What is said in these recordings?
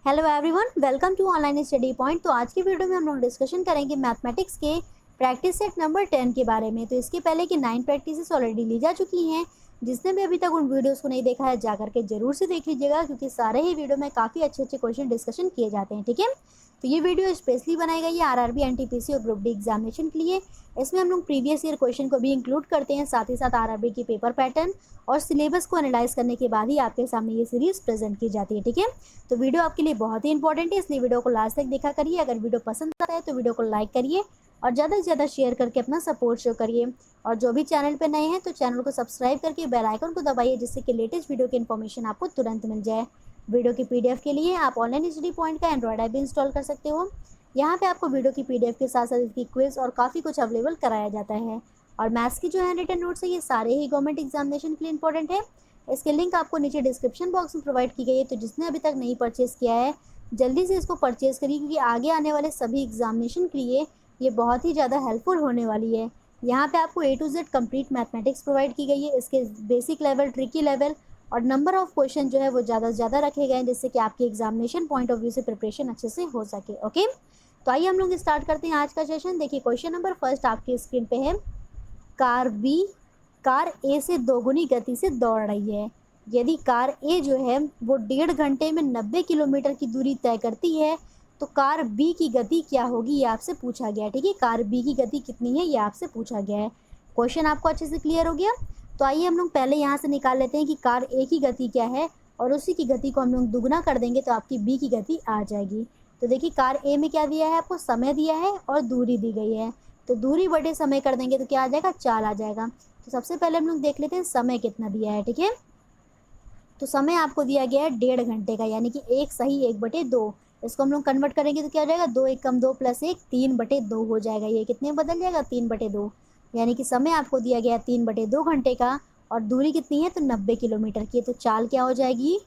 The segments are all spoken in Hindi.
Hello everyone, welcome to Online Study Point. तो आज की वीडियो में हम लोग डिस्कशन करेंगे मैथमेटिक्स के प्रैक्टिस सेट नंबर 10 के बारे में। तो इसके पहले की 9 प्रैक्टिसेस ऑलरेडी ली जा चुकी हैं। जिसने भी अभी तक उन वीडियोस को नहीं देखा है जा करके जरूर से देख लीजिएगा, क्योंकि सारे ही वीडियो में काफ़ी अच्छे अच्छे क्वेश्चन डिस्कशन किए जाते हैं। ठीक है, तो ये वीडियो स्पेशली बनाई गई है आरआरबी, एनटीपीसी और ग्रुप डी एग्जामिनेशन के लिए। इसमें हम लोग प्रीवियस ईयर क्वेश्चन को भी इंक्लूड करते हैं, साथ ही साथ आरआरबी की पेपर पैटर्न और सिलेबस को एनालाइज करने के बाद ही आपके सामने ये सीरीज प्रेजेंट की जाती है। ठीक है, तो वीडियो आपके लिए बहुत ही इंपॉर्टेंट है, इसलिए वीडियो को लास्ट तक देखा करिए। अगर वीडियो पसंद आता है तो वीडियो को लाइक करिए और ज़्यादा से ज़्यादा शेयर करके अपना सपोर्ट शो करिए। और जो भी चैनल पर नए हैं तो चैनल को सब्सक्राइब करके बेल आइकन को दबाइए, जिससे कि लेटेस्ट वीडियो की इन्फॉर्मेशन आपको तुरंत मिल जाए। वीडियो की पीडीएफ के लिए आप ऑनलाइन स्टडी पॉइंट का एंड्रॉइड ऐप भी इंस्टॉल कर सकते हो। यहाँ पे आपको वीडियो की पीडीएफ के साथ साथ इसकी क्विज और काफ़ी कुछ अवेलेबल कराया जाता है। और मैथ्स की जो है रिटन नोट्स है, ये सारे ही गवर्नमेंट एग्जामिनेशन के लिए इंपॉर्टेंट है। इसके लिंक आपको नीचे डिस्क्रिप्शन बॉक्स में प्रोवाइड की गई है। तो जिसने अभी तक नहीं परचेज़ किया है जल्दी से इसको परचेज़ करिए, क्योंकि आगे आने वाले सभी एग्जामिनेशन के लिए ये बहुत ही ज़्यादा हेल्पफुल होने वाली है। यहाँ पे आपको A to Z complete mathematics provide की गई है। इसके बेसिक लेवल, ट्रिकी लेवल और नंबर ऑफ क्वेश्चन जो है वो ज़्यादा से ज़्यादा रखे गए हैं, जिससे कि आपकी एग्जामिनेशन पॉइंट ऑफ व्यू से प्रिपरेशन अच्छे से हो सके। ओके, तो आइए हम लोग स्टार्ट करते हैं आज का सेशन। देखिए, क्वेश्चन नंबर फर्स्ट आपकी स्क्रीन पे है। कार ए से दोगुनी गति से दौड़ रही है। यदि कार ए जो है वो 1.5 घंटे में 90 किलोमीटर की दूरी तय करती है, तो कार बी की गति क्या होगी, ये आपसे पूछा गया है। ठीक है, कार बी की गति कितनी है ये आपसे पूछा गया है। क्वेश्चन आपको अच्छे से क्लियर हो गया? तो आइए हम लोग पहले यहाँ से निकाल लेते हैं कि कार ए की गति क्या है, और उसी की गति को हम लोग दुगना कर देंगे तो आपकी बी की गति आ जाएगी। तो देखिए, कार ए में क्या दिया है, आपको समय दिया है और दूरी दी गई है। तो दूरी बटे समय कर देंगे तो क्या आ जाएगा, 4 आ जाएगा। तो सबसे पहले हम लोग देख लेते हैं समय कितना दिया है। ठीक है, तो समय आपको दिया गया है 1.5 घंटे का, यानी कि 1 सही 1/2। इसको हम लोग कन्वर्ट करेंगे तो क्या हो जाएगा, 2 × 1 = 2 + 1 3/2 हो जाएगा। ये कितने में बदल जाएगा, 3/2। यानी कि समय आपको दिया गया 3/2 घंटे का, और दूरी कितनी है तो 90 किलोमीटर की। तो चाल क्या हो जाएगी,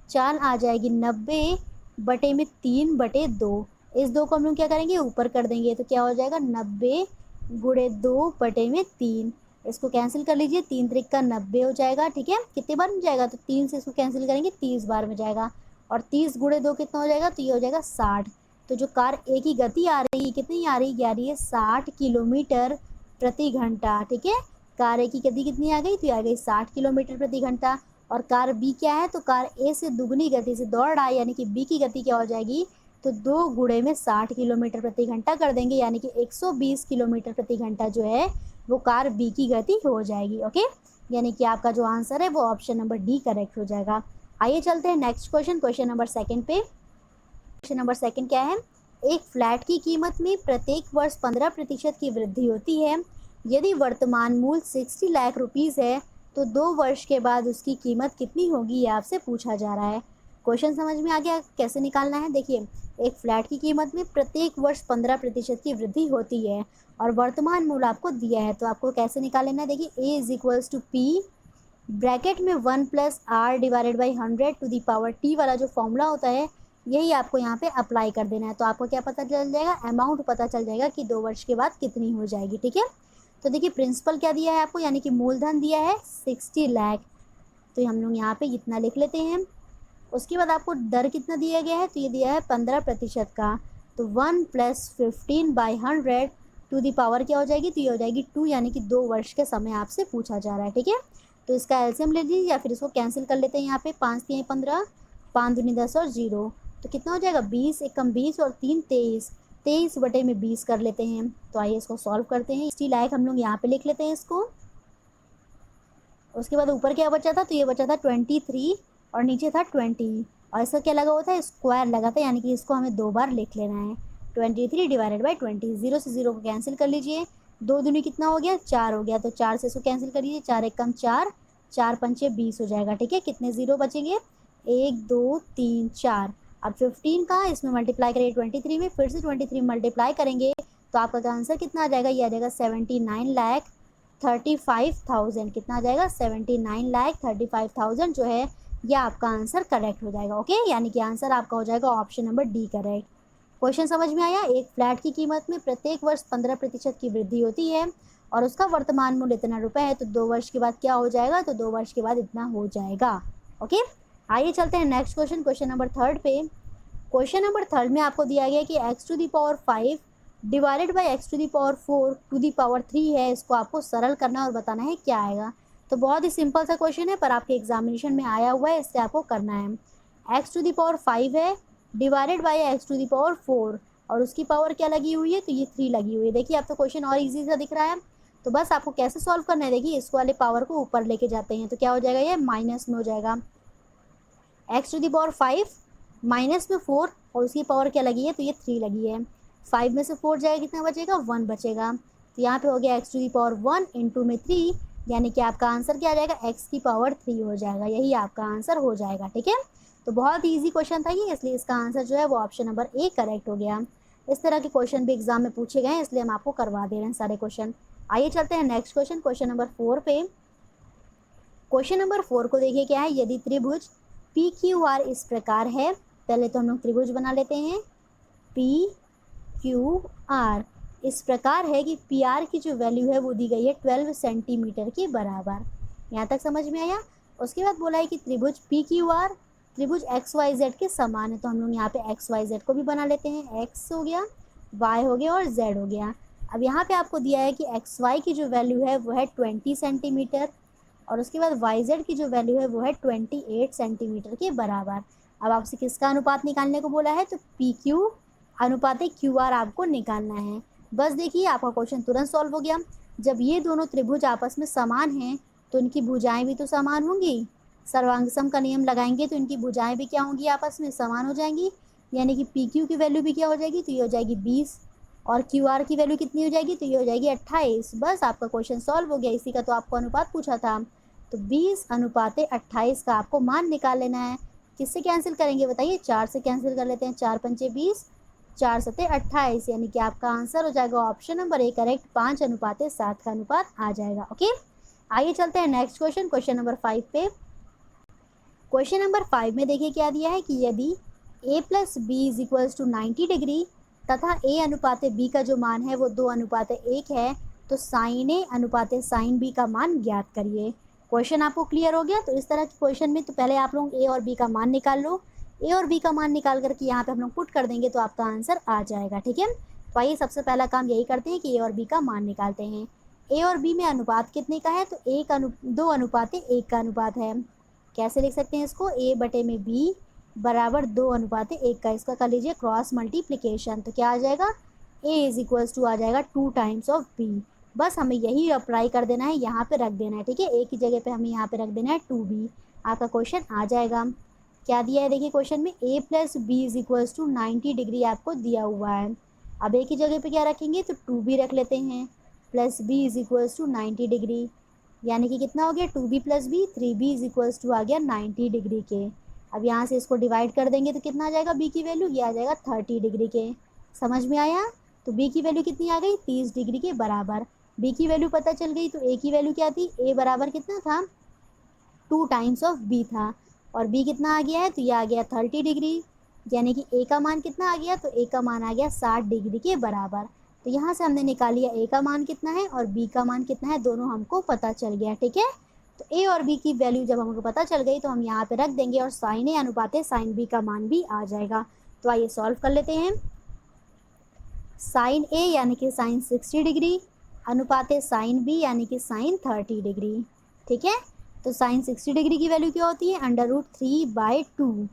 चाल आ जाएगी 90/3/2। इस 2 को हम लोग क्या करेंगे, ऊपर कर देंगे तो क्या हो जाएगा, 90 × 2/3। इसको कैंसिल कर लीजिए, 3 × 3 = 90 हो जाएगा। ठीक है, कितने बार में जाएगा, तो 3 से इसको कैंसिल करेंगे 30 बार में जाएगा। और 30 × 2 कितना हो जाएगा, तो ये हो जाएगा 60। तो जो कार ए की गति आ रही है कितनी आ रही है, 60 किलोमीटर प्रति घंटा। ठीक है, कार ए की गति कितनी आ गई, तो आ गई 60 किलोमीटर प्रति घंटा। और कार बी क्या है, तो कार ए से दुगनी गति से दौड़ रहा है, यानी कि बी की गति क्या हो जाएगी, तो 2 × 60 किलोमीटर प्रति घंटा कर देंगे, यानी कि 120 किलोमीटर प्रति घंटा जो है वो कार बी की गति हो जाएगी। ओके, यानी कि आपका जो आंसर है वो ऑप्शन नंबर डी करेक्ट हो जाएगा। आइए चलते हैं next question, question number second पे। क्वेश्चन नंबर सेकंड क्या है, एक फ्लैट की कीमत में प्रत्येक वर्ष 15% की वृद्धि होती है। यदि वर्तमान मूल्य 60 लाख रुपीज़ है तो 2 वर्ष के बाद उसकी कीमत कितनी होगी, ये आपसे पूछा जा रहा है। क्वेश्चन समझ में आ गया कैसे निकालना है? देखिए, एक फ्लैट की कीमत में प्रत्येक वर्ष 15% की वृद्धि होती है और वर्तमान मूल्य आपको दिया है, तो आपको कैसे निकाल लेना है? देखिए, A = P ब्रैकेट में 1 + R/100 वाला जो फॉर्मूला होता है, यही आपको यहाँ पे अप्लाई कर देना है। तो आपको क्या पता चल जाएगा, अमाउंट पता चल जाएगा कि 2 वर्ष के बाद कितनी हो जाएगी। ठीक है, तो देखिए प्रिंसिपल क्या दिया है आपको, यानी कि मूलधन दिया है 60 लाख। तो हम लोग यहाँ पे इतना लिख लेते हैं। उसके बाद आपको दर कितना दिया गया है, तो ये दिया है 15% का। तो 1 + 15/100 क्या हो जाएगी, तो ये हो जाएगी 2, यानी कि 2 वर्ष के समय आपसे पूछा जा रहा है। ठीक है, तो इसका एलसीएम ले लीजिए या फिर इसको कैंसिल कर लेते हैं। यहाँ पे 5 × 3 = 15, 5 × 2 = 10 और 0, तो कितना हो जाएगा, 20, 1 = 20 और 3 = 23। 23/20 कर लेते हैं। तो आइए इसको सॉल्व करते हैं। 60 लाख हम लोग यहाँ पे लिख लेते हैं इसको। उसके बाद ऊपर क्या बचा था, तो ये बचा था 23 और नीचे था 20, और इसका क्या लगा हुआ था, स्क्वायर लगा था, यानी कि इसको हमें 2 बार लिख लेना है। 23/20, 0 से 0 को कैंसिल कर लीजिए। 2 दूनी कितना हो गया, 4 हो गया। तो 4 से इसको कैंसिल कर लीजिए, 4 × 1 = 4, 4 × 5 = 20 हो जाएगा। ठीक है, कितने ज़ीरो बचेंगे, 1 2 3 4। अब 15 का इसमें मल्टीप्लाई करिए 23 में, फिर से 23 मल्टीप्लाई करेंगे तो आपका आंसर कितना आ जाएगा, ये आ जाएगा 79,35,000। कितना आ जाएगा, 79,35,000 जो है ये आपका आंसर करेक्ट हो जाएगा। ओके, यानी कि आंसर आपका हो जाएगा option number D correct. Question समझ में आया? एक फ्लैट की कीमत में प्रत्येक वर्ष 15% की वृद्धि होती है और उसका वर्तमान मूल्य इतना रुपए है, तो 2 वर्ष के बाद क्या हो जाएगा, तो 2 वर्ष के बाद इतना हो जाएगा। ओके, आइए चलते हैं next question, question number third पे। क्वेश्चन नंबर थर्ड में आपको दिया गया कि X to the power 5 divided by X to the power 4 to the power 3 है, इसको आपको सरल करना और बताना है क्या आएगा। तो बहुत ही सिंपल सा क्वेश्चन है, पर आपके एग्जामिनेशन में आया हुआ है, इससे आपको करना है। एक्स टू दी पावर 5 है divided by X to the power 4 और उसकी पावर क्या लगी हुई है, तो ये 3 लगी हुई है। देखिए अब तो क्वेश्चन और ईजी सा दिख रहा है। तो बस आपको कैसे सॉल्व करना है, देखिए इस वाले पावर को ऊपर लेके जाते हैं तो क्या हो जाएगा, ये माइनस में हो जाएगा। X to the power 5 minus में 4 और उसकी पावर क्या लगी है, तो ये 3 लगी है। 5 में से 4 जाएगा, कितना बचेगा, 1 बचेगा। तो यहाँ पे हो गया X to the power 1 into में 3, यानी कि आपका आंसर क्या आ जाएगा, एक्स की पावर 3 हो जाएगा। यही आपका आंसर हो जाएगा। ठीक है, तो बहुत ही ईजी क्वेश्चन था ये, इसलिए इसका आंसर जो है वो ऑप्शन नंबर ए करेक्ट हो गया। इस तरह के क्वेश्चन भी एग्जाम में पूछे गए हैं, इसलिए हम आपको करवा दे रहे हैं सारे क्वेश्चन। आइए चलते हैं नेक्स्ट क्वेश्चन, क्वेश्चन नंबर 4 पे। क्वेश्चन नंबर 4 को देखिए क्या है, यदि त्रिभुज पी क्यू आर इस प्रकार है, पहले तो हम लोग त्रिभुज बना लेते हैं। पी क्यू आर इस प्रकार है कि पी आर की जो वैल्यू है वो दी गई है 12 सेंटीमीटर के बराबर। यहाँ तक समझ में आया। उसके बाद बोला है कि त्रिभुज पी क्यू आर त्रिभुज एक्स वाई जेड के समान है, तो हम लोग यहाँ पे एक्स वाई जेड को भी बना लेते हैं। एक्स हो गया, वाई हो गया और जेड हो गया। अब यहाँ पे आपको दिया है कि एक्स वाई की जो वैल्यू है वो है 20 सेंटीमीटर और उसके बाद वाई जेड की जो वैल्यू है वो है 28 सेंटीमीटर के बराबर। अब आपसे किसका अनुपात निकालने को बोला है, तो पी क्यू अनुपात क्यू आर आपको निकालना है। बस देखिए आपका क्वेश्चन तुरंत सॉल्व हो गया। जब ये दोनों त्रिभुज आपस में समान हैं तो इनकी भुजाएं भी तो समान होंगी। सर्वांगसम का नियम लगाएंगे तो इनकी भुजाएं भी क्या होंगी, आपस में समान हो जाएंगी। यानी कि पी क्यू की वैल्यू भी क्या हो जाएगी, तो ये हो जाएगी 20 और क्यू आर की वैल्यू कितनी हो जाएगी, तो ये हो जाएगी 28। बस आपका क्वेश्चन सॉल्व हो गया। इसी का तो आपको अनुपात पूछा था। तो 20 अनुपात 28 का आपको मान निकाल लेना है। किससे कैंसिल करेंगे बताइए, 4 से कैंसिल कर लेते हैं। 4 पंचे 20, 4 सत्ते 28, यानी कि आपका आंसर हो जाएगा ऑप्शन नंबर ए करेक्ट, 5 अनुपात 7 का अनुपात आ जाएगा। ओके, आइए चलते हैं नेक्स्ट क्वेश्चन, क्वेश्चन नंबर 5 पे। क्वेश्चन नंबर 5 में देखिए क्या दिया है कि यदि a plus B is equals to 90 degree तथा a अनुपात b का जो मान है वो 2 अनुपात 1 है, तो साइन a अनुपात साइन b का मान ज्ञात करिए। क्वेश्चन आपको क्लियर हो गया। तो इस तरह के क्वेश्चन में तो पहले आप लोग a और b का मान निकाल लो। a और b का मान निकाल करके यहाँ पे हम लोग पुट कर देंगे तो आपका आंसर आ जाएगा। ठीक है, तो आइए सबसे पहला काम यही करते हैं कि a और b का मान निकालते हैं। a और b में अनुपात कितने का है, तो 2 अनुपात 1 का अनुपात है। कैसे लिख सकते हैं इसको, a बटे में b बराबर 2 अनुपात 1 का। इसका कर लीजिए क्रॉस मल्टीप्लिकेशन, तो क्या आ जाएगा, a इज इक्वल्स टू आ जाएगा 2 टाइम्स ऑफ b। बस हमें यही अप्लाई कर देना है, यहाँ पे रख देना है। ठीक है, a की जगह पे हमें यहाँ पे रख देना है 2b। आपका क्वेश्चन आ जाएगा। क्या दिया है देखिए क्वेश्चन में, a plus B is equals to 90 degree आपको दिया हुआ है। अब a की जगह पे क्या रखेंगे, तो 2b रख लेते हैं, plus b is equals to 90 degree, यानी कि कितना हो गया 2b plus B, 3b is equals to आ गया 90 डिग्री के। अब यहाँ से इसको डिवाइड कर देंगे तो कितना आ जाएगा b की वैल्यू, ये आ जाएगा 30 डिग्री के। समझ में आया। तो b की वैल्यू कितनी आ गई, 30 डिग्री के बराबर। b की वैल्यू पता चल गई, तो a की वैल्यू क्या थी, a बराबर कितना था, 2 टाइम्स ऑफ b था। और b कितना आ गया है, तो ये आ गया 30 डिग्री, यानी कि a का मान कितना आ गया, तो a का मान आ गया 60 डिग्री के बराबर। तो यहाँ से हमने निकाल लिया a का मान कितना है और b का मान कितना है, दोनों हमको पता चल गया। ठीक है, तो a और b की वैल्यू जब हमको पता चल गई तो हम यहाँ पे रख देंगे और साइन a अनुपात साइन b का मान भी आ जाएगा। तो आइए सॉल्व कर लेते हैं। साइन a यानी कि साइन 60 डिग्री अनुपात साइन b यानी कि साइन 30 डिग्री। ठीक है, तो साइन 60 डिग्री की वैल्यू क्या होती है, √3/2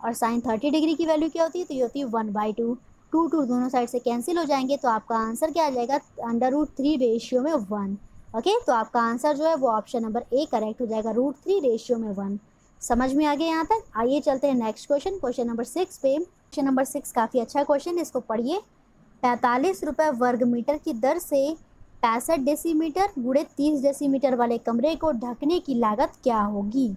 और साइन 30 डिग्री की वैल्यू क्या होती है, तो ये होती है 1/2। 2 दोनों साइड से कैंसिल हो जाएंगे, तो आपका आंसर क्या आ जाएगा, √3 रेशियो में 1। ओके, तो आपका आंसर जो है वो ऑप्शन नंबर ए करेक्ट हो जाएगा, √3 रेशियो में 1। समझ में आ गया यहाँ तक। आइए चलते हैं नेक्स्ट क्वेश्चन, क्वेश्चन नंबर 6 पे। क्वेश्चन नंबर 6 काफ़ी अच्छा क्वेश्चन है, इसको पढ़िए। 45 रुपये वर्ग मीटर की दर से 65 डेसीमीटर गुणे 30 डेसीमीटर वाले कमरे को ढकने की लागत क्या होगी।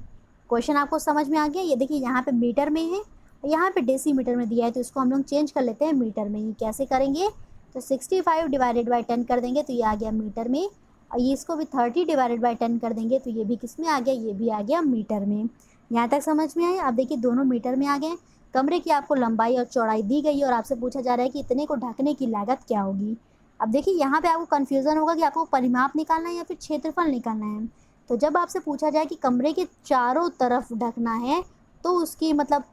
क्वेश्चन आपको समझ में आ गया। ये देखिए यहाँ पे मीटर में है, यहाँ पे डेसीमीटर में दिया है, तो इसको हम लोग चेंज कर लेते हैं मीटर में ही। कैसे करेंगे, तो 65 डिवाइडेड बाई 10 कर देंगे तो ये आ गया मीटर में, और ये इसको भी 30 डिवाइडेड बाई 10 कर देंगे तो ये भी किस में आ गया, ये भी आ गया मीटर में। यहाँ तक समझ में आया। अब देखिए दोनों मीटर में आ गए। कमरे की आपको लंबाई और चौड़ाई दी गई है और आपसे पूछा जा रहा है कि इतने को ढकने की लागत क्या होगी। अब देखिए यहाँ पे आपको कन्फ्यूज़न होगा कि आपको परिमाप निकालना है या फिर क्षेत्रफल निकालना है। तो जब आपसे पूछा जाए कि कमरे के चारों तरफ ढकना है तो उसकी मतलब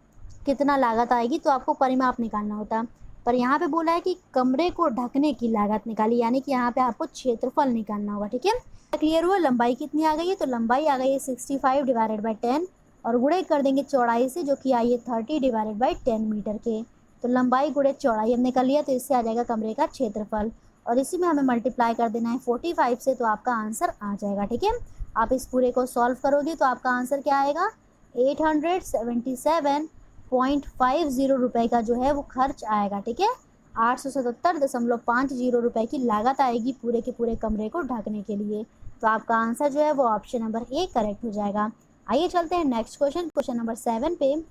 कितना लागत आएगी, तो आपको परिमाप निकालना होता। पर यहाँ पे बोला है कि कमरे को ढकने की लागत निकाली, यानी कि यहाँ पे आपको क्षेत्रफल निकालना होगा। ठीक है, क्लियर हुआ? लंबाई कितनी आ गई है, तो लंबाई आ गई है 65 डिवाइडेड बाई 10 और गुणे कर देंगे चौड़ाई से, जो कि आई है 30 डिवाइडेड बाई 10 मीटर के। तो लंबाई गुणे चौड़ाई हमने कर लिया, तो इससे आ जाएगा कमरे का क्षेत्रफल और इसी में हमें मल्टीप्लाई कर देना है 45 से, तो आपका आंसर आ जाएगा। ठीक है, आप इस पूरे को सॉल्व करोगे तो आपका आंसर क्या आएगा, 877.50 रुपये का जो है वो खर्च आएगा। ठीक है, 877.50 रुपये की लागत आएगी पूरे के पूरे कमरे को ढकने के लिए। तो आपका आंसर जो है वो ऑप्शन नंबर ए करेक्ट हो जाएगा। आइए चलते हैं नेक्स्ट क्वेश्चन, क्वेश्चन नंबर 7 पे।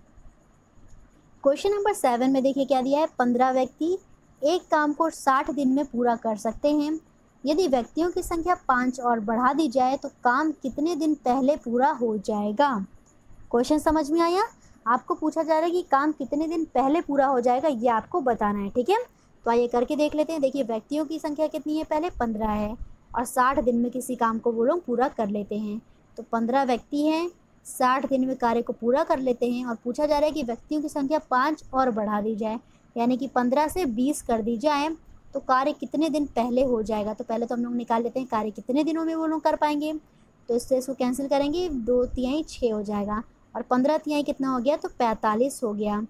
क्वेश्चन नंबर 7 में देखिए क्या दिया है, 15 व्यक्ति एक काम को 60 दिन में पूरा कर सकते हैं। यदि व्यक्तियों की संख्या 5 और बढ़ा दी जाए तो काम कितने दिन पहले पूरा हो जाएगा। क्वेश्चन समझ में आया? आपको पूछा जा रहा है कि काम कितने दिन पहले पूरा हो जाएगा, ये आपको बताना है। ठीक है, तो आइए करके देख लेते हैं। देखिए व्यक्तियों की संख्या कितनी है, पहले 15 है और 60 दिन में किसी काम को वो लोग पूरा कर लेते हैं। तो 15 व्यक्ति हैं, 60 दिन में कार्य को पूरा कर लेते हैं और पूछा जा रहा है कि व्यक्तियों की संख्या 5 और बढ़ा दी जाए, यानी कि 15 से 20 कर दी जाए तो कार्य कितने दिन पहले हो जाएगा। तो पहले तो हम लोग निकाल लेते हैं कार्य कितने दिनों में वो लोग कर पाएंगे। तो इससे इसको कैंसिल करेंगे, 2 तिहाई 6 हो जाएगा और 15 तिहाई कितना हो गया, तो 45 हो गया।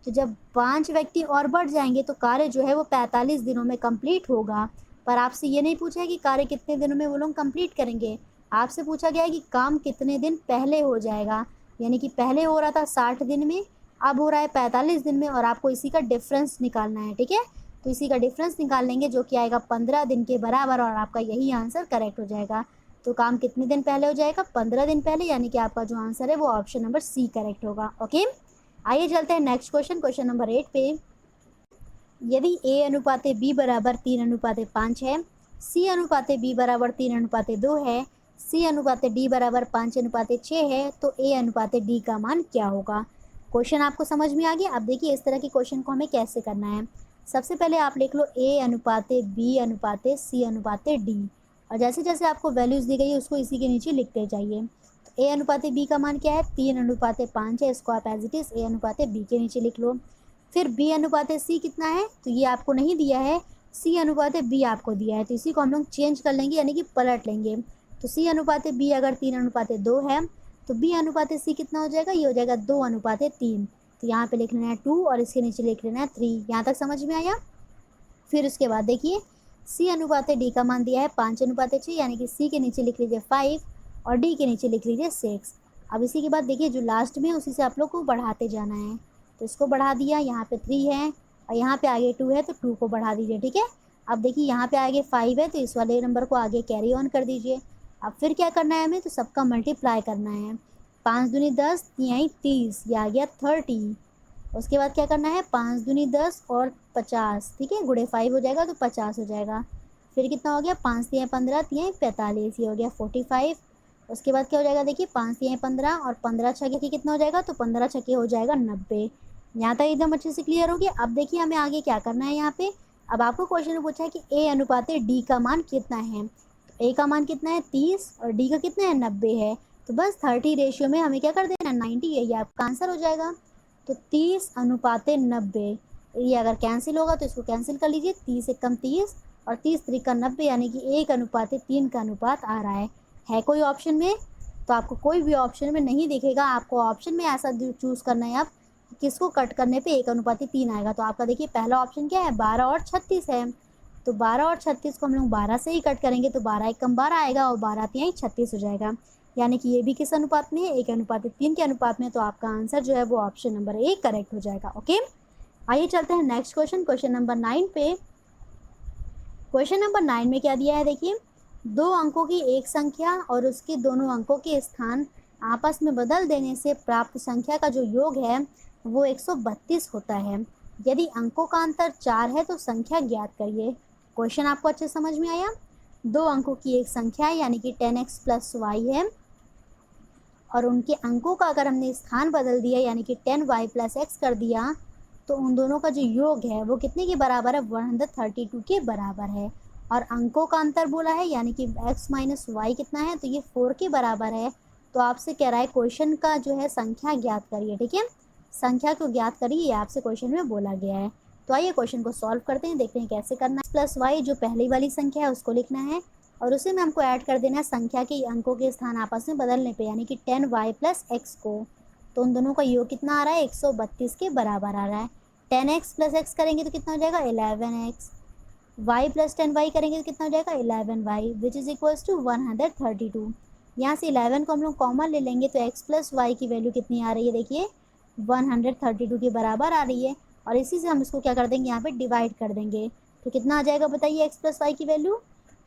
तो जब 5 व्यक्ति और बढ़ जाएंगे तो कार्य जो है वो 45 दिनों में कंप्लीट होगा। पर आपसे ये नहीं पूछा है कि कार्य कितने दिनों में वो लोग कंप्लीट करेंगे, आपसे पूछा गया है कि काम कितने दिन पहले हो जाएगा। यानी कि पहले हो रहा था 60 दिन में, अब हो रहा है 45 दिन में और आपको इसी का डिफरेंस निकालना है। ठीक है, तो इसी का डिफरेंस निकाल लेंगे जो कि आएगा 15 दिन के बराबर और आपका यही आंसर करेक्ट हो जाएगा। तो काम कितने दिन पहले हो जाएगा, 15 दिन पहले, यानी कि आपका जो आंसर है वो ऑप्शन नंबर सी करेक्ट होगा। ओके, आइए चलते हैं नेक्स्ट क्वेश्चन, क्वेश्चन नंबर 8 पे। यदि ए अनुपाते बी बराबर 3 अनुपाते 5 है, सी अनुपाते बी बराबर 3 अनुपाते 2 है, सी अनुपाते डी बराबर 5 अनुपाते 6 है, तो ए अनुपाते डी का मान क्या होगा। क्वेश्चन आपको समझ में आ गया? अब देखिए इस तरह के क्वेश्चन को हमें कैसे करना है। सबसे पहले आप लिख लो ए अनुपाते बी अनुपाते सी अनुपाते डी और जैसे जैसे आपको वैल्यूज़ दी गई है उसको इसी के नीचे लिखते जाइए। तो ए अनुपाते बी का मान क्या है, 3 अनुपाते 5 है, इसको आप एज इट इज़ ए अनुपाते बी के नीचे लिख लो। फिर बी अनुपाते सी कितना है, तो ये आपको नहीं दिया है, सी अनुपाते बी आपको दिया है, तो इसी को हम लोग चेंज कर लेंगे यानी कि पलट लेंगे। तो सी अनुपाते बी अगर 3 अनुपाते 2 है तो बी अनुपाते सी कितना हो जाएगा, ये हो जाएगा 2 अनुपाते 3। तो यहाँ पे लिख लेना है 2 और इसके नीचे लिख लेना है 3। यहाँ तक समझ में आया? फिर उसके बाद देखिए सी अनुपाते डी का मान दिया है 5 अनुपाते 6, यानी कि सी के नीचे लिख लीजिए 5 और डी के नीचे लिख लीजिए 6। अब इसी के बाद देखिए जो लास्ट में है उसी से आप लोग को बढ़ाते जाना है। तो इसको बढ़ा दिया, यहाँ पे 3 है और यहाँ पे आगे 2 है तो 2 को बढ़ा दीजिए। ठीक है, अब देखिए यहाँ पे आगे 5 है तो इस वाले नंबर को आगे कैरी ऑन कर दीजिए। अब फिर क्या करना है हमें, तो सबका मल्टीप्लाई करना है। 5 दूनी 10, तिहाई 30, ये आ गया 30। उसके बाद क्या करना है, 5 दूनी 10 और 50, ठीक है, गुणे 5 हो जाएगा तो 50 हो जाएगा। फिर कितना हो गया, 5 तिहाई 15, तिहाई 45, ये हो गया 45। उसके बाद क्या हो जाएगा, देखिए 5 तिहाई 15 और 15 छके कितना हो जाएगा, तो 15 छके हो जाएगा 90। यहाँ तक एकदम अच्छे से क्लियर हो गया। अब देखिए हमें आगे क्या करना है यहाँ पे। अब आपको क्वेश्चन में पूछा है कि ए अनुपाते डी का मान कितना है। तो ए का मान कितना है 30 और डी का कितना है 90 है। तो बस 30 रेशियो में हमें क्या कर देना, 90 है, ये आपका आंसर हो जाएगा। तो 30 अनुपाते 90, ये अगर कैंसिल होगा तो इसको कैंसिल कर लीजिए, 30 से कम 30 और 30 त्रिका 90, यानी कि 1 अनुपाते 3 का अनुपात आ रहा है कोई ऑप्शन में। तो आपको कोई भी ऑप्शन में नहीं दिखेगा, आपको ऑप्शन में ऐसा चूज़ करना है आप किसको कट करने पे 1 अनुपाते 3 आएगा। तो आपका देखिए पहला ऑप्शन क्या है, 12 और 36 है। तो 12 और 36 को हम लोग 12 से ही कट करेंगे तो 12 एक कम 12 आएगा और 12 तिहाई 36 हो जाएगा, यानी कि ये भी किस अनुपात में है, 1 अनुपाते 3 के अनुपात में। तो आपका आंसर जो है वो ऑप्शन नंबर ए करेक्ट हो जाएगा। ओके, आइए चलते हैं नेक्स्ट क्वेश्चन, क्वेश्चन नंबर 9 पे। क्वेश्चन नंबर 9 में क्या दिया है, देखिए 2 अंकों की एक संख्या और उसके दोनों अंकों के स्थान आपस में बदल देने से प्राप्त संख्या का जो योग है वो 132 होता है। यदि अंकों का अंतर 4 है तो संख्या ज्ञात करिए। क्वेश्चन आपको अच्छे समझ में आया? 2 अंकों की एक संख्या है यानी कि 10x + y है और उनके अंकों का अगर हमने स्थान बदल दिया यानी कि 10y + x कर दिया तो उन दोनों का जो योग है वो कितने के बराबर है, 132 के बराबर है। और अंकों का अंतर बोला है यानी कि x - y कितना है, तो ये 4 के बराबर है। तो आपसे कह रहा है क्वेश्चन का जो है संख्या ज्ञात करिए। ठीक है, संख्या को ज्ञात करिए, ये आपसे क्वेश्चन में बोला गया है। तो आइए क्वेश्चन को सॉल्व करते हैं, देखते हैं कैसे करना है। प्लस वाई जो पहली वाली संख्या है उसको लिखना है और उसे में हमको ऐड कर देना है संख्या के अंकों के स्थान आपस में बदलने पे, यानी कि 10y प्लस एक्स को। तो उन दोनों का योग कितना आ रहा है, 132 के बराबर आ रहा है। 10x प्लस एक्स करेंगे तो कितना हो जाएगा, 11x। y प्लस 10y करेंगे तो कितना हो जाएगा, 11y, which is equals to 132। यहाँ से 11 को हम लोग कॉमन ले लेंगे तो x प्लस वाई की वैल्यू कितनी आ रही है, देखिए 132 के बराबर आ रही है। और इसी से हम इसको क्या कर देंगे, यहाँ पे डिवाइड कर देंगे। तो कितना आ जाएगा बताइए x प्लस वाई की value,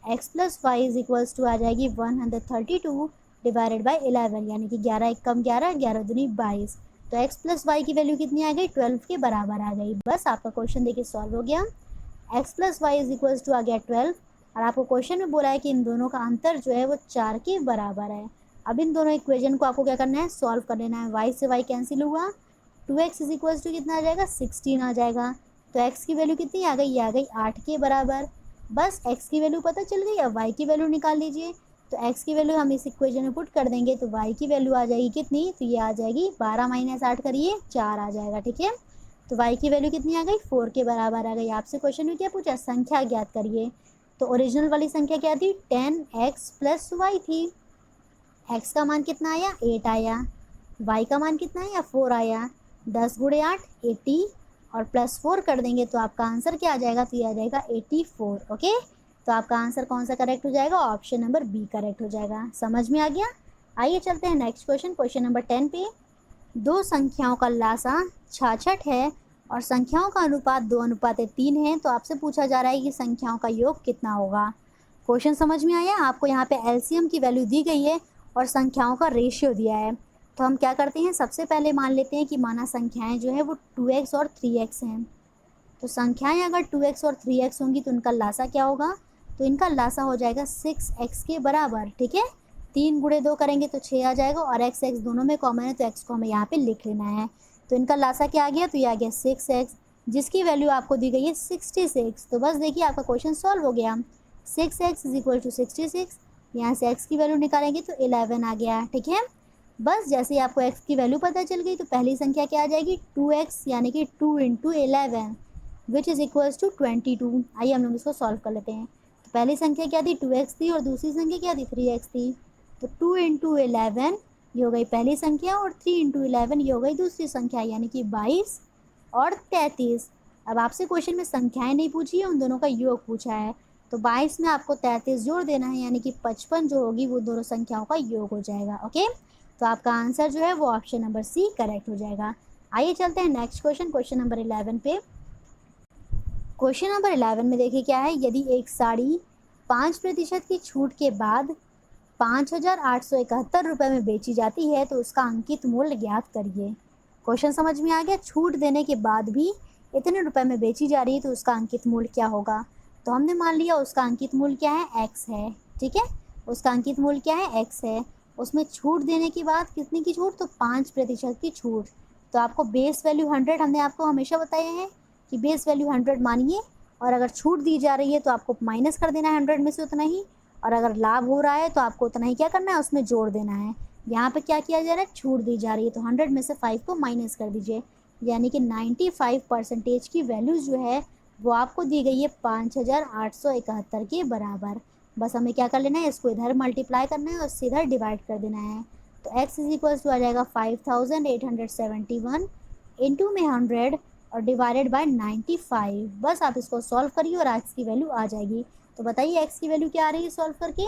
x plus Y is equals to आ जाएगी 132 डिवाइडेड बाई 11, यानी कि 11 एक कम 11, 11 दूनी 22। तो x प्लस वाई की वैल्यू कितनी आ गई, 12 के बराबर आ गई। बस आपका क्वेश्चन देखिए सॉल्व हो गया। x plus Y is equals to आ गया 12 और आपको क्वेश्चन में बोला है कि इन दोनों का अंतर जो है वो 4 के बराबर है। अब इन दोनों इक्वेशन को आपको क्या करना है, सॉल्व कर लेना है। y से y कैंसिल हुआ, 2x इज इक्वल्स टू कितना आ जाएगा, 16 आ जाएगा। तो x की वैल्यू कितनी आ गई, ये आ गई 8 के बराबर। बस x की वैल्यू पता चल गई, अब y की वैल्यू निकाल लीजिए। तो x की वैल्यू हम इस इक्वेशन में पुट कर देंगे तो y की वैल्यू आ जाएगी कितनी, तो ये आ जाएगी 12 माइनस 8 करिए 4 आ जाएगा, ठीक है। तो y की वैल्यू कितनी आ गई, 4 के बराबर आ गई। आपसे क्वेश्चन में क्या पूछा, संख्या ज्ञात करिए। तो ओरिजिनल वाली संख्या क्या थी, 10x प्लस वाई थी। x का मान कितना आया, 8 आया। y का मान कितना आया, 4 आया। 10 गुणे 8 80 और प्लस 4 कर देंगे तो आपका आंसर क्या आ जाएगा, तो ये आ जाएगा 84। ओके, तो आपका आंसर कौन सा करेक्ट हो जाएगा, ऑप्शन नंबर बी करेक्ट हो जाएगा। समझ में आ गया। आइए चलते हैं नेक्स्ट क्वेश्चन, क्वेश्चन नंबर 10 पे। दो संख्याओं का लासा 66 है और संख्याओं का अनुपात 2:3 है, तो आपसे पूछा जा रहा है कि संख्याओं का योग कितना होगा। क्वेश्चन समझ में आया। आपको यहाँ पे एलसीएम की वैल्यू दी गई है और संख्याओं का रेशियो दिया है। तो हम क्या करते हैं, सबसे पहले मान लेते हैं कि माना संख्याएं जो है वो 2x और 3x हैं। तो संख्याएं अगर 2x और 3x होंगी तो उनका लासा क्या होगा, तो इनका लासा हो जाएगा 6x के बराबर, ठीक है। 3 गुणे 2 करेंगे तो 6 आ जाएगा और x दोनों में कॉमन है तो x को हमें यहाँ पे लिख लेना है। तो इनका लासा क्या आ गया, तो ये आ गया 6x, जिसकी वैल्यू आपको दी गई है 66। तो बस देखिए आपका क्वेश्चन सॉल्व हो गया। 6x इज इक्वल टू 66, यहाँ से x की वैल्यू निकालेंगे तो 11 आ गया, ठीक है। बस जैसे ही आपको x की वैल्यू पता चल गई तो पहली संख्या क्या आ जाएगी, 2x, यानी कि 2 into 11 which is equals to 22। आइए हम लोग इसको सॉल्व कर लेते हैं। तो पहली संख्या क्या थी, 2x थी और दूसरी संख्या क्या थी, 3x थी। तो 2 इंटू 11 ये हो गई पहली संख्या और 3 इंटू 11 ये हो गई दूसरी संख्या, यानी कि 22 और 33। अब आपसे क्वेश्चन में संख्याएं नहीं पूछी है, उन दोनों का योग पूछा है। तो 22 में आपको 33 जोड़ देना है, यानी कि 55 जो होगी वो दोनों संख्याओं का योग हो जाएगा। ओके, तो आपका आंसर जो है वो ऑप्शन नंबर सी करेक्ट हो जाएगा। आइए चलते हैं नेक्स्ट क्वेश्चन, क्वेश्चन नंबर 11 पे। क्वेश्चन नंबर 11 में देखिए क्या है, यदि एक साड़ी 5% की छूट के बाद 5,871 रुपये में बेची जाती है तो उसका अंकित मूल्य ज्ञात करिए। क्वेश्चन समझ में आ गया। छूट देने के बाद भी इतने रुपए में बेची जा रही है तो उसका अंकित मूल्य क्या होगा। तो हमने मान लिया उसका अंकित मूल्य क्या है, x है, ठीक है। उसका अंकित मूल्य क्या है, x है। उसमें छूट देने के बाद कितने की छूट, तो 5% की छूट। तो आपको बेस वैल्यू 100, हमने आपको हमेशा बताया है कि बेस वैल्यू 100 मानिए और अगर छूट दी जा रही है तो आपको माइनस कर देना है 100 में से उतना ही, और अगर लाभ हो रहा है तो आपको उतना ही क्या करना है, उसमें जोड़ देना है। यहाँ पे क्या किया जा रहा है, छूट दी जा रही है तो 100 में से 5 को माइनस कर दीजिए, यानी कि 95% की वैल्यू जो है वो आपको दी गई है 5,871 के बराबर। बस हमें क्या कर लेना है, इसको इधर मल्टीप्लाई करना है और सीधा डिवाइड कर देना है। तो x इज इक्वल्स टू आ जाएगा 5,871 इंटू में 100 और डिवाइडेड बाय 95। बस आप इसको सॉल्व करिए और x की वैल्यू आ जाएगी। तो बताइए x की वैल्यू क्या आ रही है सॉल्व करके,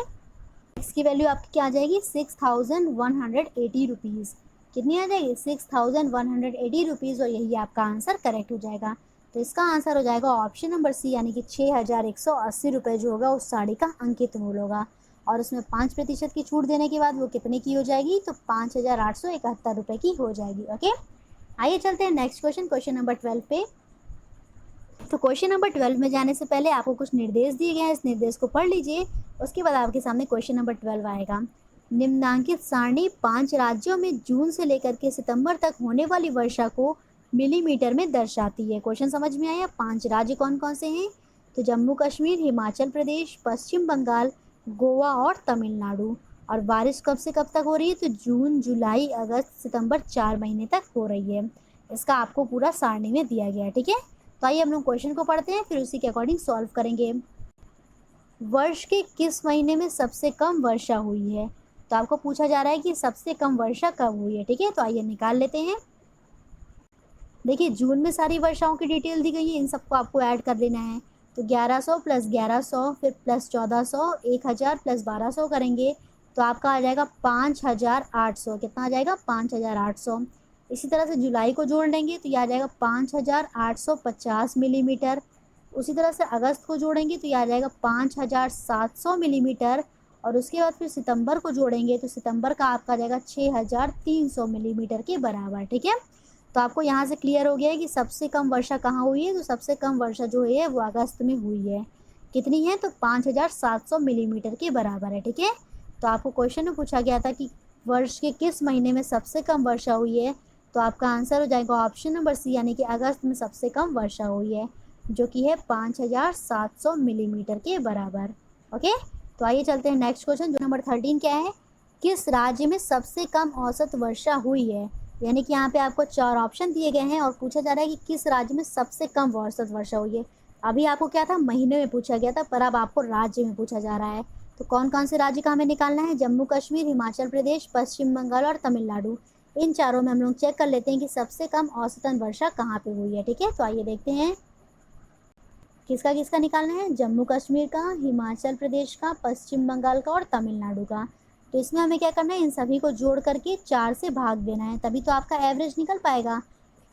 x की वैल्यू आपकी क्या आ जाएगी, 6,180 रुपीज़। कितनी आ जाएगी, 6,180 रुपीज़, और यही आपका आंसर करेक्ट हो जाएगा। तो इसका आंसर हो जाएगा ऑप्शन नंबर सी, यानी कि 6,180 रुपये जो होगा उस साड़ी का अंकित मूल्य होगा। और उसमें 5% की छूट देने के बाद वो कितने की हो जाएगी, तो 5,871 रुपये की हो जाएगी। ओके, आइए चलते हैं नेक्स्ट क्वेश्चन, क्वेश्चन नंबर 12 पे। तो क्वेश्चन नंबर 12 में जाने से पहले आपको कुछ निर्देश दिए गए हैं, इस निर्देश को पढ़ लीजिए, उसके बाद आपके सामने क्वेश्चन नंबर 12 आएगा। निम्नांकित सारणी 5 राज्यों में जून से लेकर के सितंबर तक होने वाली वर्षा को मिलीमीटर में दर्शाती है। क्वेश्चन समझ में आया। 5 राज्य कौन कौन से हैं, तो जम्मू कश्मीर, हिमाचल प्रदेश, पश्चिम बंगाल, गोवा और तमिलनाडु। और बारिश कब से कब तक हो रही है, तो जून, जुलाई, अगस्त, सितंबर 4 महीने तक हो रही है। इसका आपको पूरा सारणी में दिया गया है, ठीक है। तो आइए हम लोग क्वेश्चन को पढ़ते हैं, फिर उसी के अकॉर्डिंग सॉल्व करेंगे। वर्ष के किस महीने में सबसे कम वर्षा हुई है? तो आपको पूछा जा रहा है कि सबसे कम वर्षा कब हुई है, ठीक है। तो आइए निकाल लेते हैं। देखिए जून में सारी वर्षाओं की डिटेल दी गई है, इन सबको आपको ऐड कर लेना है। तो 1100 प्लस 1100 फिर प्लस 1400, 1000 प्लस 1200 करेंगे तो आपका आ जाएगा 5800। कितना आ जाएगा? 5800। इसी तरह से जुलाई को जोड़ लेंगे तो यह आ जाएगा 5850 मिलीमीटर। उसी तरह से अगस्त को जोड़ेंगे तो यह आ जाएगा 5700 मिलीमीटर। और उसके बाद फिर सितंबर को जोड़ेंगे तो सितंबर का आपका आ जाएगा 6300 मिलीमीटर के बराबर, ठीक है। तो आपको यहाँ से क्लियर हो गया है कि सबसे कम वर्षा कहाँ हुई है। तो सबसे कम वर्षा जो है वो अगस्त में हुई है। कितनी है? तो 5700 मिलीमीटर के बराबर है, ठीक है। तो आपको क्वेश्चन में पूछा गया था कि वर्ष के किस महीने में सबसे कम वर्षा हुई है, तो आपका आंसर हो जाएगा ऑप्शन नंबर सी, यानी कि अगस्त में सबसे कम वर्षा हुई है, जो कि है 5700 मिलीमीटर के बराबर। ओके, तो आइए चलते हैं नेक्स्ट क्वेश्चन, जो नंबर 13 क्या है? किस राज्य में सबसे कम औसत वर्षा हुई है? यानी कि यहाँ पे आपको 4 ऑप्शन दिए गए हैं और पूछा जा रहा है कि किस राज्य में सबसे कम औसत वर्षा हुई है। अभी आपको क्या था? महीने में पूछा गया था, पर अब आपको राज्य में पूछा जा रहा है। तो कौन कौन से राज्य का हमें निकालना है? जम्मू कश्मीर, हिमाचल प्रदेश, पश्चिम बंगाल और तमिलनाडु। इन चारों में हम लोग चेक कर लेते हैं कि सबसे कम औसतन वर्षा कहाँ पे हुई है, ठीक है। तो आइए देखते हैं किसका किसका निकालना है। जम्मू कश्मीर का, हिमाचल प्रदेश का, पश्चिम बंगाल का और तमिलनाडु का। तो इसमें हमें क्या करना है? इन सभी को जोड़ करके 4 से भाग देना है, तभी तो आपका एवरेज निकल पाएगा।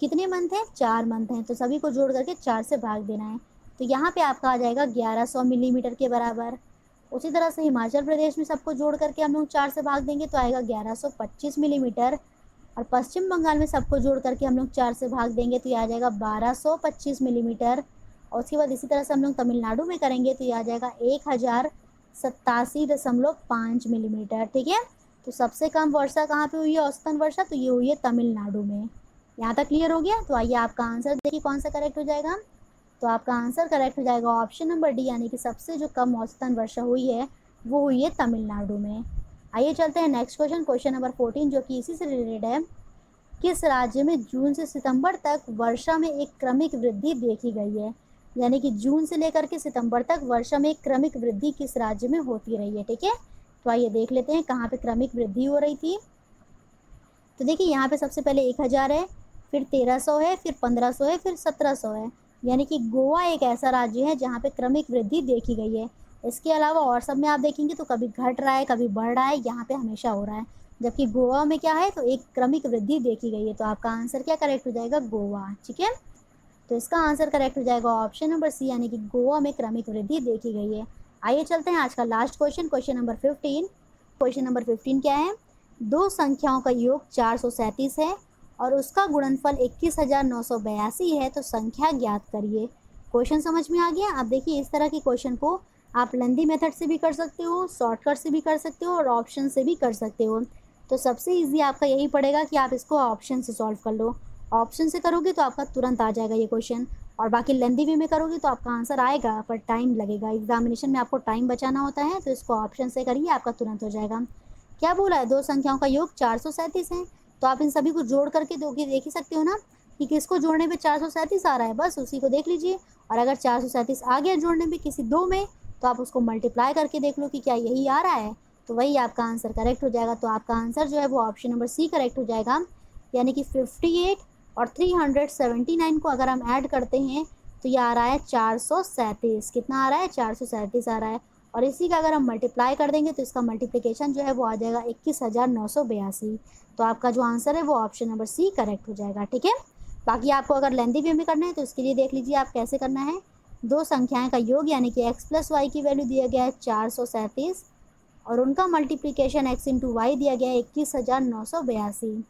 कितने मंथ हैं? 4 मंथ हैं, तो सभी को जोड़ करके 4 से भाग देना है। तो यहाँ पे आपका आ जाएगा 1100 मिलीमीटर के बराबर। उसी तरह से हिमाचल प्रदेश में सबको जोड़ करके हम लोग 4 से भाग देंगे तो आएगा 1125 मिलीमीटर। और पश्चिम बंगाल में सबको जोड़ करके हम लोग 4 से भाग देंगे तो ये आ जाएगा 1225 मिलीमीटर। और उसके बाद इसी तरह से हम लोग तमिलनाडु में करेंगे तो ये आ जाएगा 1087.5 मिलीमीटर, ठीक है। तो सबसे कम वर्षा कहाँ पे हुई है औसतन वर्षा? तो ये हुई है तमिलनाडु में। यहाँ तक क्लियर हो गया? तो आइए आपका आंसर देखिए कौन सा करेक्ट हो जाएगा। तो आपका आंसर करेक्ट हो जाएगा ऑप्शन नंबर डी, यानी कि सबसे जो कम औसतन वर्षा हुई है वो हुई है तमिलनाडु में। आइए चलते हैं नेक्स्ट क्वेश्चन, क्वेश्चन नंबर 14, जो कि इसी से रिलेटेड है। किस राज्य में जून से सितंबर तक वर्षा में एक क्रमिक वृद्धि देखी गई है? यानी कि जून से लेकर के सितंबर तक वर्षा में एक क्रमिक वृद्धि किस राज्य में होती रही है, ठीक है। तो आइए देख लेते हैं कहाँ पे क्रमिक वृद्धि हो रही थी। तो देखिए यहाँ पे सबसे पहले 1000 है, फिर 1300 है, फिर 1500 है, फिर 1700 है। यानी कि गोवा एक ऐसा राज्य है जहाँ पे क्रमिक वृद्धि देखी गई है। इसके अलावा और सब में आप देखेंगे तो कभी घट रहा है कभी बढ़ रहा है, यहाँ पे हमेशा हो रहा है। जबकि गोवा में क्या है? तो एक क्रमिक वृद्धि देखी गई है। तो आपका आंसर क्या करेक्ट हो जाएगा? गोवा, ठीक है। तो इसका आंसर करेक्ट हो जाएगा ऑप्शन नंबर सी, यानी कि गोवा में क्रमिक वृद्धि देखी गई है। आइए चलते हैं आज का last question, question number 15। Question number 15 क्या है? दो संख्याओं का योग 437 है और उसका गुणनफल 21,982 है, तो संख्या ज्ञात करिए। क्वेश्चन समझ में आ गया? अब देखिए इस तरह के क्वेश्चन को आप लेंदी मेथड से भी कर सकते हो, शॉर्टकट से भी कर सकते हो और ऑप्शन से भी कर सकते हो। तो सबसे इजी आपका यही पड़ेगा कि आप इसको ऑप्शन से सॉल्व कर लो। ऑप्शन से करोगे तो आपका तुरंत आ जाएगा ये क्वेश्चन, और बाकी लेंदी वे में करोगे तो आपका आंसर आएगा पर टाइम लगेगा। एग्जामिनेशन में आपको टाइम बचाना होता है, तो इसको ऑप्शन से करिए, आपका तुरंत हो जाएगा। क्या बोला है? दो संख्याओं का योग 437 है, तो आप इन सभी को जोड़ करके देख ही सकते हो ना कि किसको जोड़ने पे 437 आ रहा है, बस उसी को देख लीजिए। और अगर 437 आ गया जोड़ने पे किसी दो में, तो आप उसको मल्टीप्लाई करके देख लो कि क्या यही आ रहा है, तो वही आपका आंसर करेक्ट हो जाएगा। तो आपका आंसर जो है वो ऑप्शन नंबर सी करेक्ट हो जाएगा, यानी कि 58 और 379 को अगर हम ऐड करते हैं तो ये आ रहा है 437। कितना आ रहा है? 437 आ रहा है। और इसी का अगर हम मल्टीप्लाई कर देंगे तो इसका मल्टीप्लिकेशन जो है वो आ जाएगा 21,982। तो आपका जो आंसर है वो ऑप्शन नंबर सी करेक्ट हो जाएगा, ठीक है। बाकी आपको अगर लेंदी वे में करना है तो इसके लिए देख लीजिए आप कैसे करना है। दो संख्याएं का योग यानी कि x प्लस वाई की वैल्यू दिया गया है 437 और उनका मल्टीप्लिकेशन x इंटू वाई दिया गया है 21,982।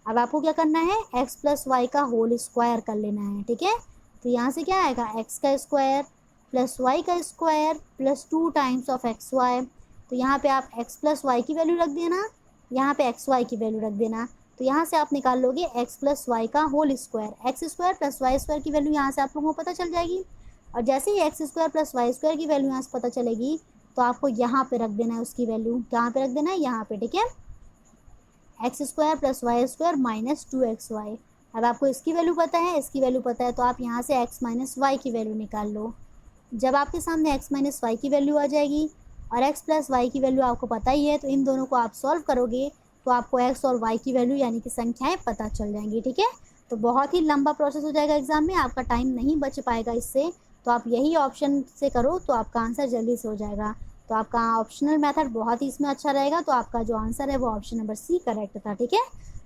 अब आपको क्या करना है? x प्लस वाई का होल स्क्वायर कर लेना है, ठीक है। तो यहाँ से क्या आएगा? x का स्क्वायर प्लस वाई का square plus 2 times of X Y. तो यहाँ पे आप x प्लस वाई की वैल्यू रख देना, यहाँ पे एक्स वाई की वैल्यू रख देना। तो यहाँ से आप निकाल लोगे x प्लस वाई का whole square. X square plus Y square की वैल्यू यहाँ से आप लोगों को पता चल जाएगी। और जैसे ही X square plus Y square की वैल्यू यहाँ से पता चलेगी तो आपको यहाँ पे रख देना है उसकी वैल्यू। कहाँ पे रख देना है? यहाँ पे, ठीक है। X square plus Y square minus 2xy। अब आपको इसकी वैल्यू पता है, इसकी वैल्यू पता है, तो आप यहाँ से x माइनस वाई की वैल्यू निकाल लो। जब आपके सामने x माइनस वाई की वैल्यू आ जाएगी और x प्लस वाई की वैल्यू आपको पता ही है, तो इन दोनों को आप सॉल्व करोगे तो आपको x और y की वैल्यू यानी कि संख्याएं पता चल जाएंगी। ठीक है, तो बहुत ही लंबा प्रोसेस हो जाएगा एग्जाम में, आपका टाइम नहीं बच पाएगा इससे। तो आप यही ऑप्शन से करो तो आपका आंसर जल्दी से हो जाएगा। तो आपका ऑप्शनल मेथड बहुत ही इसमें अच्छा रहेगा। तो आपका जो आंसर है वो ऑप्शन नंबर सी करेक्ट था। ठीक है,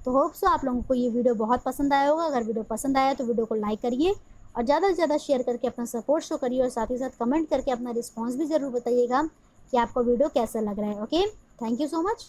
तो होप सो आप लोगों को ये वीडियो बहुत पसंद आया होगा। अगर वीडियो पसंद आया तो वीडियो को लाइक करिए और ज़्यादा से ज़्यादा शेयर करके अपना सपोर्ट शो करिए और साथ ही साथ कमेंट करके अपना रिस्पॉन्स भी ज़रूर बताइएगा कि आपको वीडियो कैसा लग रहा है। Okay, thank you so much.